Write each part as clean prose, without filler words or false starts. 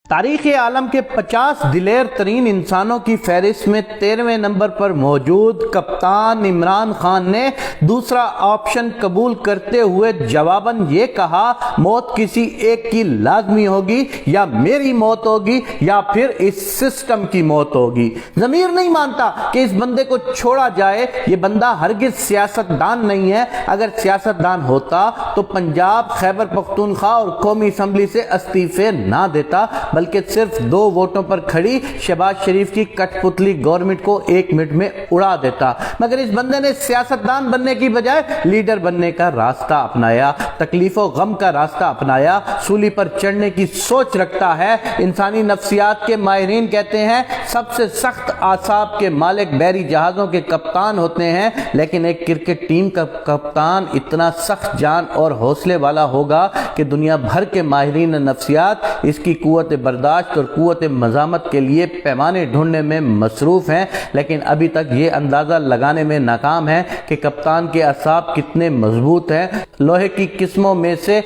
تاریخ عالم کے 50 دلیر ترین انسانوں کی فہرست میں 13ویں نمبر پر موجود کپتان عمران خان نے دوسرا آپشن قبول کرتے ہوئے جواباً یہ کہا، موت کسی ایک کی لازمی ہوگی، یا میری موت ہوگی یا پھر اس سسٹم کی موت ہوگی۔ ضمیر نہیں مانتا کہ اس بندے کو چھوڑا جائے۔ یہ بندہ ہرگز سیاستدان نہیں ہے۔ اگر سیاستدان ہوتا تو پنجاب، خیبر پختونخوا اور قومی اسمبلی سے استعفے نہ دیتا، بلکہ صرف 2 ووٹوں پر کھڑی شہباز شریف کی کٹ پتلی گورنمنٹ کو 1 منٹ میں اڑا دیتا۔ مگر اس بندے نے سیاستدان بننے کی بجائے لیڈر بننے کا راستہ اپنایا، تکلیف و غم کا راستہ اپنایا، سولی پر چڑھنے کی سوچ رکھتا ہے۔ انسانی نفسیات کے ماہرین کہتے ہیں سب سے سخت اعصاب کے مالک بحری جہازوں کے کپتان ہوتے ہیں، لیکن ایک کرکٹ ٹیم کا کپتان اتنا سخت جان اور حوصلے والا ہوگا کہ دنیا بھر کے ماہرین نفسیات اس کی قوت برداشت اور قوت مزاحمت کے لیے پیمانے ڈھونڈنے میں مصروف ہیں، لیکن ابھی تک یہ اندازہ لگانے میں ناکام ہے کہ کپتان کے اعصاب کتنے مضبوط ہیں۔ لوہے کی قسموں میں سے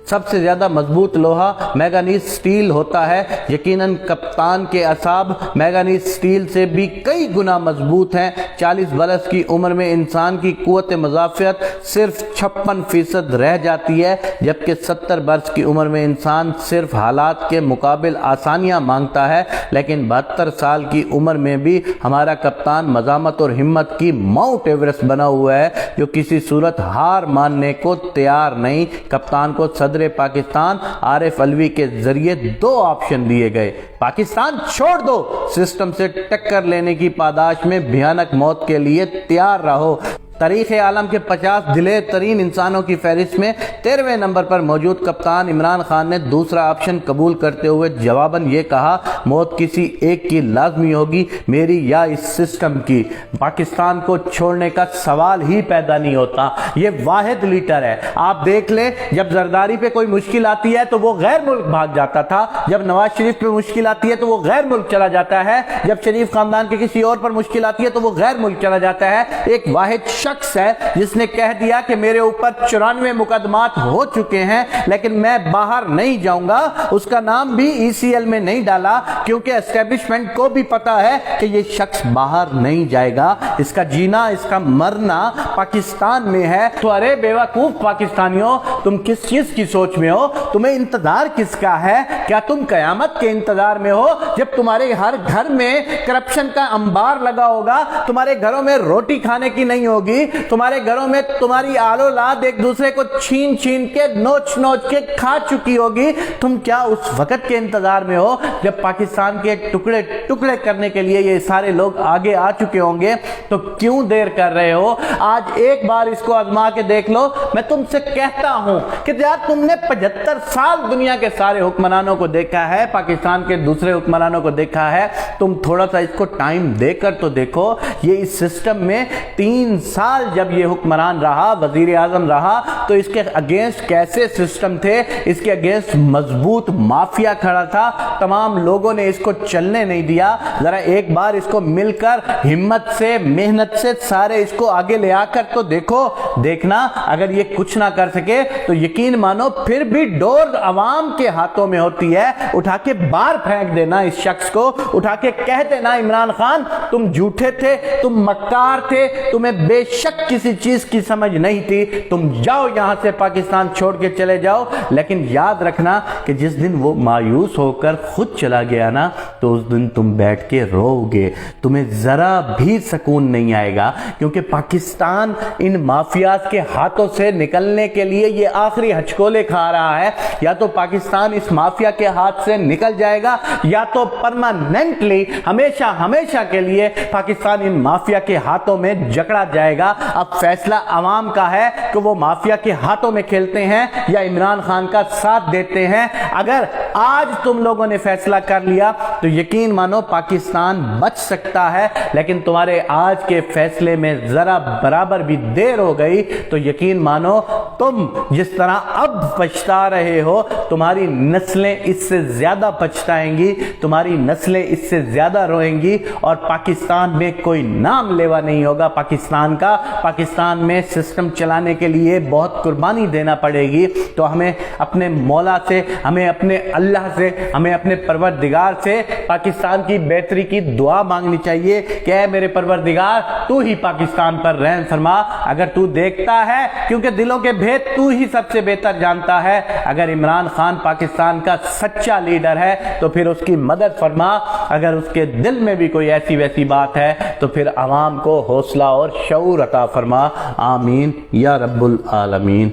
سب سے زیادہ مضبوط لوہا مینگنیز سٹیل ہوتا ہے۔ یقیناً کپتان کے اعصاب مینگنیز سٹیل سے بھی کئی گنا مضبوط ہیں۔ 40 برس کی عمر میں انسان کی قوت مدافعت صرف 56% رہ جاتی ہے، جبکہ 70 برس کی عمر میں انسان صرف حالات کے مقابل آسانیاں مانگتا ہے، لیکن 72 سال کی عمر میں بھی ہمارا کپتان مزاحمت اور ہمت کی ماؤنٹ ایورسٹ بنا ہوا ہے، جو کسی صورت ہار ماننے کو تیار نہیں۔ کپتان کو صدر پاکستان عارف علوی کے ذریعے 2 آپشن دیے گئے: پاکستان چھوڑ دو، سسٹم سے ٹکر لینے کی پاداش میں بھیانک موت کے لیے تیار رہو۔ تاریخ عالم کے 50 دلیر ترین انسانوں کی فہرست میں 13ویں نمبر پر موجود کپتان عمران خان نے دوسرا آپشن قبول کرتے ہوئے جواباً یہ کہا، موت کسی ایک کی لازمی ہوگی، میری یا اس سسٹم کی۔ پاکستان کو چھوڑنے کا سوال ہی پیدا نہیں ہوتا۔ یہ واحد لیڈر ہے۔ آپ دیکھ لیں، جب زرداری پہ کوئی مشکل آتی ہے تو وہ غیر ملک بھاگ جاتا تھا، جب نواز شریف پہ مشکل آتی ہے تو وہ غیر ملک چلا جاتا ہے، جب شریف خاندان کے کسی اور پر مشکل آتی ہے تو وہ غیر ملک چلا جاتا ہے۔ ایک واحد شخص ہے جس نے کہہ دیا کہ میرے اوپر 94 مقدمات ہو چکے ہیں لیکن میں باہر نہیں جاؤں گا۔ اس کا نام بھی ECL میں نہیں ڈالا کیونکہ اسٹیبلشمنٹ کو بھی پتا ہے کہ یہ شخص باہر نہیں جائے گا، اس کا جینا اس کا مرنا پاکستان میں ہے۔ تو ارے بیوقوف پاکستانیوں، تم کس چیز کی سوچ میں ہو؟ تمہیں انتظار کس کا ہے؟ کیا تم قیامت کے انتظار میں ہو جب تمہارے ہر گھر میں کرپشن کا انبار لگا ہوگا، تمہارے گھروں میں روٹی کھانے کی نہیں ہوگی، تمہارے گھروں میں تمہاری آل اولاد ایک دوسرے کو چھین چھین کے نوچ نوچ کے کھا چکی ہوگی؟ تم کیا اس وقت کے انتظار میں ہو جب پاکستان کے ٹکڑے ٹکڑے کرنے کے لیے یہ سارے لوگ آگے آ چکے ہوں گے؟ تو کیوں دیر کر رہے ہو؟ آج ایک بار اس کو آزما کے دیکھ لو۔ میں تم سے کہتا ہوں کہ یار تم نے 75 سال دنیا کے سارے حکمرانوں کو دیکھا ہے، پاکستان کے دوسرے حکمرانوں کو دیکھا ہے، تم تھوڑا سا اس کو ٹائم دے کر تو دیکھو۔ یہ اس سسٹم میں 3 سال جب یہ حکمران رہا، وزیر اعظم رہا، تو اس کے اگینسٹ کیسے سسٹم تھے؟ اس کے اگینسٹ مضبوط مافیا کھڑا تھا، تمام لوگوں نے اس کو چلنے نہیں دیا۔ ذرا ایک بار اس کو مل کر ہمت سے محنت سے سارے اس کو آگے لے آ کر تو دیکھو۔ دیکھنا اگر یہ کچھ نہ کر سکے تو یقین مانو پھر بھی ڈور عوام کے ہاتھوں میں ہوتی ہے۔ اٹھا کے باہر پھینک دینا اس شخص کو، اٹھا کے کہہ دینا عمران خان تم جھوٹے تھے، تم مکار تھے، تمہیں بے شک کسی چیز کی سمجھ نہیں تھی، تم جاؤ یہاں سے، پاکستان چھوڑ کے چلے جاؤ۔ لیکن یاد رکھنا کہ جس دن وہ مایوس ہو کر خود چلا گیا نا، تو اس دن تم بیٹھ کے رو گے، تمہیں ذرا بھی سکون نہیں آئے گا، کیونکہ پاکستان ان مافیاز کے ہاتھوں سے نکلنے کے لیے یہ آخری ہچکولے کھا رہا ہے۔ یا تو پاکستان اس مافیا کے ہاتھ سے نکل جائے گا، یا تو پرماننٹلی ہمیشہ ہمیشہ کے لیے پاکستان ان مافیا کے ہاتھوں میں جکڑا جائے گا۔ اب فیصلہ عوام کا ہے کہ وہ مافیا کے ہاتھوں میں کھیلتے ہیں یا عمران خان کا ساتھ دیتے ہیں۔ اگر آج تم لوگوں نے فیصلہ کر لیا تو یقین مانو پاکستان بچ سکتا ہے، لیکن تمہارے آج کے فیصلے میں ذرا برابر بھی دیر ہو گئی تو یقین مانو تم جس طرح اب پچھتا رہے ہو تمہاری نسلیں اس سے زیادہ پچھتائیں گی، تمہاری نسلیں اس سے زیادہ روئیں گی، اور پاکستان میں کوئی نام لیوا نہیں ہوگا پاکستان کا۔ پاکستان میں سسٹم چلانے کے لیے بہت قربانی دینا پڑے گی۔ تو ہمیں اپنے مولا سے، ہمیں اپنے اللہ سے، ہمیں اپنے پروردگار سے پاکستان کی بہتری کی دعا مانگنی چاہیے کہ اے میرے پروردگار تو ہی پاکستان پر رحم فرما۔ اگر تو دیکھتا ہے، کیونکہ دلوں کے بھید تو ہی سب سے بہتر جانتا ہے، اگر عمران خان پاکستان کا سچا لیڈر ہے تو پھر اس کی مدد فرما، اگر اس کے دل میں بھی کوئی ایسی ویسی بات ہے تو پھر عوام کو حوصلہ اور شعور عطا فرما۔ آمین یا رب العالمین۔